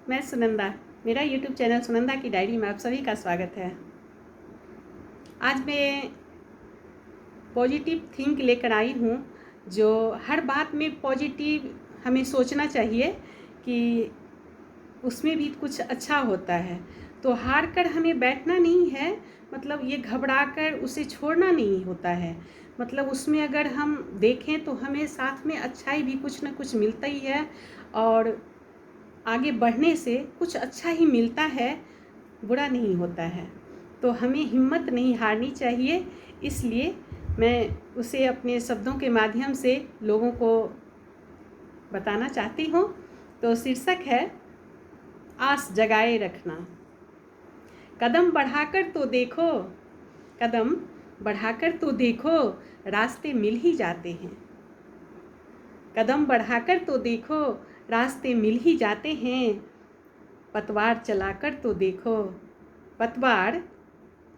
मैं सुनंदा। मेरा YouTube channel Sunanda की डायरी में आप सभी का स्वागत है। आज मैं पॉजिटिव थिंक लेकर आई हूँ। जो हर बात में पॉजिटिव हमें सोचना चाहिए कि उसमें भी कुछ अच्छा होता है। तो हार कर हमें बैठना नहीं है, मतलब ये घबरा कर उसे छोड़ना नहीं होता है। मतलब उसमें अगर हम देखें तो हमें साथ में अच्छाई भी कुछ ना कुछ मिलता ही है, और आगे बढ़ने से कुछ अच्छा ही मिलता है, बुरा नहीं होता है। तो हमें हिम्मत नहीं हारनी चाहिए। इसलिए मैं उसे अपने शब्दों के माध्यम से लोगों को बताना चाहती हूँ। तो शीर्षक है आस जगाए रखना। कदम बढ़ाकर तो देखो, कदम बढ़ाकर तो देखो, रास्ते मिल ही जाते हैं। कदम बढ़ाकर तो देखो, रास्ते मिल ही जाते हैं। पतवार चलाकर तो देखो, पतवार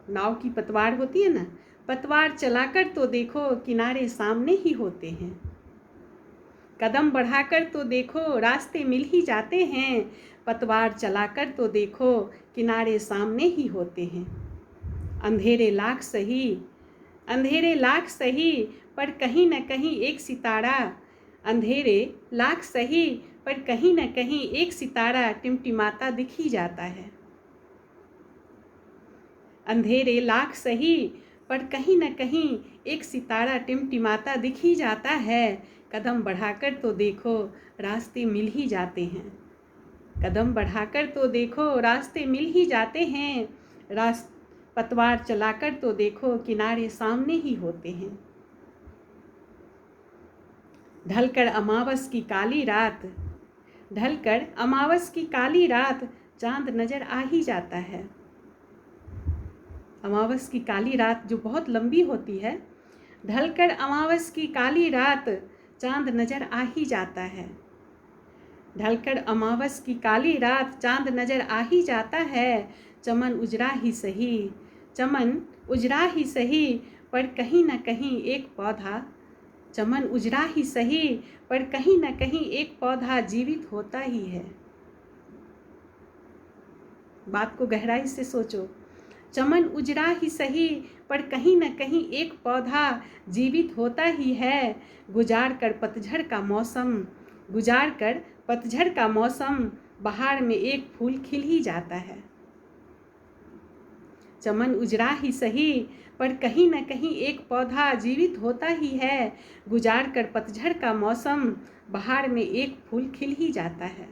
नाव की पतवार होती है ना, पतवार चलाकर तो देखो, किनारे सामने ही होते हैं। कदम बढ़ाकर तो देखो, रास्ते मिल ही जाते हैं। पतवार चलाकर तो देखो, किनारे सामने ही होते हैं। अंधेरे लाख सही, अंधेरे लाख सही, पर कहीं न कहीं एक सितारा, अंधेरे लाख सही, पर कहीं न कहीं एक सितारा टिमटिमाता दिख ही जाता है। अंधेरे लाख सही, पर कहीं न कहीं एक सितारा टिमटिमाता दिख ही जाता है। कदम बढ़ाकर तो देखो, रास्ते मिल ही जाते हैं। कदम बढ़ाकर तो देखो, रास्ते मिल ही जाते हैं। पतवार चलाकर तो देखो, किनारे सामने ही होते हैं। ढलकर अमावस की काली रात, ढलकर अमावस की काली रात, चांद नजर आ ही जाता है। अमावस की काली रात जो बहुत लंबी होती है, ढलकर अमावस की काली रात, चांद नजर आ ही जाता है। ढलकर अमावस की काली रात, चांद नजर आ ही जाता है। चमन उजरा ही सही, चमन उजरा ही सही, पर कहीं न कहीं एक पौधा, चमन उजरा ही सही, पर कहीं न कहीं एक पौधा जीवित होता ही है। बात को गहराई से सोचो। चमन उजरा ही सही, पर कहीं न कहीं एक पौधा जीवित होता ही है। गुजार कर पतझड़ का मौसम, गुजार कर पतझड़ का मौसम, बहार में एक फूल खिल ही जाता है। चमन उजरा ही सही, पर कहीं न कहीं एक पौधा जीवित होता ही है। गुजार कर पतझड़ का मौसम, बहार में एक फूल खिल ही जाता है।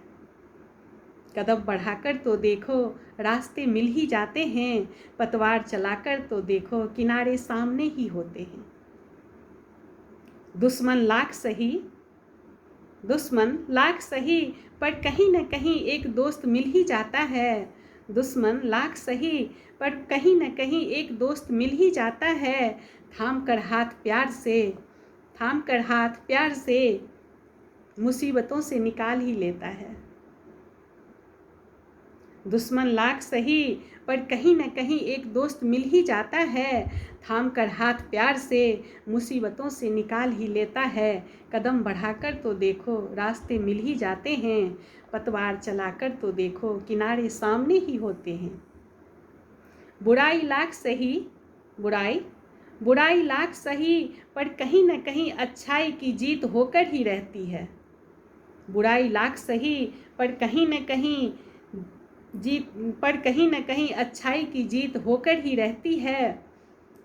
कदम बढ़ाकर तो देखो, रास्ते मिल ही जाते हैं। पतवार चलाकर तो देखो, किनारे सामने ही होते हैं। दुश्मन लाख सही, दुश्मन लाख सही, पर कहीं न कहीं एक दोस्त मिल ही जाता है। दुश्मन लाख सही, पर कहीं न कहीं एक दोस्त मिल ही जाता है। थाम कर हाथ प्यार से, थाम कर हाथ प्यार से, मुसीबतों से निकाल ही लेता है। दुश्मन लाख सही, पर कहीं न कहीं एक दोस्त मिल ही जाता है। थाम कर हाथ प्यार से, मुसीबतों से निकाल ही लेता है। कदम बढ़ाकर तो देखो, रास्ते मिल ही जाते हैं। पतवार चलाकर तो देखो, किनारे सामने ही होते हैं। बुराई लाख सही, बुराई बुराई लाख सही, पर कहीं न कहीं अच्छाई की जीत होकर ही रहती है। बुराई लाख सही, पर कहीं न कहीं जीत, पर कहीं न कहीं अच्छाई की जीत होकर ही रहती है।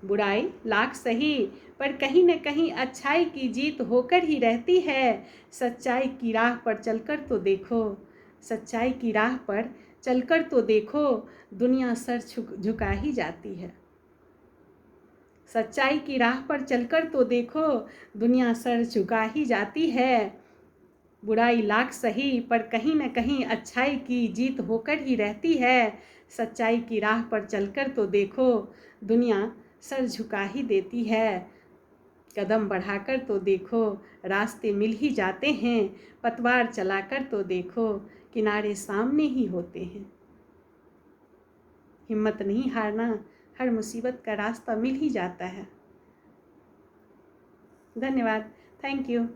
बुराई लाख सही, पर कहीं न कहीं अच्छाई की जीत होकर ही रहती है। सच्चाई की राह पर चलकर तो देखो, सच्चाई की राह पर चलकर तो देखो, दुनिया सर झुका ही जाती है। सच्चाई की राह पर चलकर तो देखो, दुनिया सर झुका ही जाती है। बुराई लाख सही, पर कहीं न कहीं अच्छाई की जीत होकर ही रहती है। सच्चाई की राह पर चलकर तो देखो, दुनिया सर झुका ही देती है। कदम बढ़ाकर तो देखो, रास्ते मिल ही जाते हैं। पतवार चलाकर तो देखो, किनारे सामने ही होते हैं। हिम्मत नहीं हारना, हर मुसीबत का रास्ता मिल ही जाता है। धन्यवाद। Thank you.